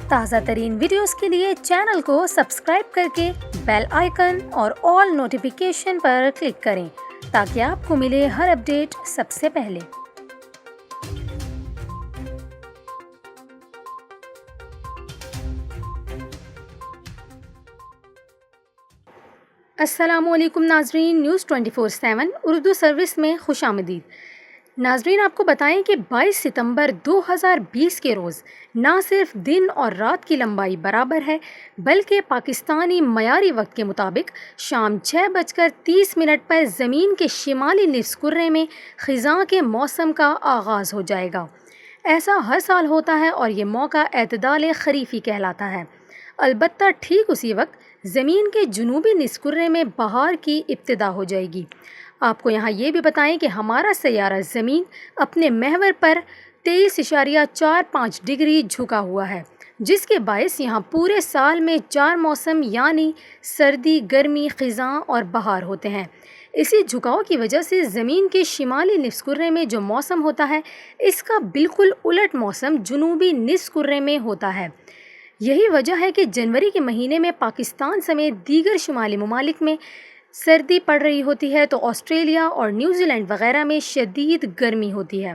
تازہ ترین ویڈیوز کے لیے چینل کو سبسکرائب کر کے بیل آئیکن اور آل نوٹیفیکیشن پر کلک کریں تاکہ آپ کو ملے ہر اپڈیٹ سب سے پہلے۔ السلام علیکم ناظرین، نیوز 24/7 اردو سروس میں خوش آمدید۔ ناظرین، آپ کو بتائیں کہ 22 ستمبر 2020 کے روز نہ صرف دن اور رات کی لمبائی برابر ہے بلکہ پاکستانی معیاری وقت کے مطابق شام 6:30 پر زمین کے شمالی نصف کرے میں خزاں کے موسم کا آغاز ہو جائے گا۔ ایسا ہر سال ہوتا ہے اور یہ موقع اعتدال خریفی کہلاتا ہے۔ البتہ ٹھیک اسی وقت زمین کے جنوبی نصف کرے میں بہار کی ابتدا ہو جائے گی۔ آپ کو یہاں یہ بھی بتائیں کہ ہمارا سیارہ زمین اپنے محور پر 23.45 ڈگری جھکا ہوا ہے، جس کے باعث یہاں پورے سال میں 4 موسم یعنی سردی، گرمی، خزاں اور بہار ہوتے ہیں۔ اسی جھکاؤ کی وجہ سے زمین کے شمالی نصف کرے میں جو موسم ہوتا ہے اس کا بالکل الٹ موسم جنوبی نصف کرے میں ہوتا ہے۔ یہی وجہ ہے کہ جنوری کے مہینے میں پاکستان سمیت دیگر شمالی ممالک میں سردی پڑ رہی ہوتی ہے تو آسٹریلیا اور نیوزی لینڈ وغیرہ میں شدید گرمی ہوتی ہے۔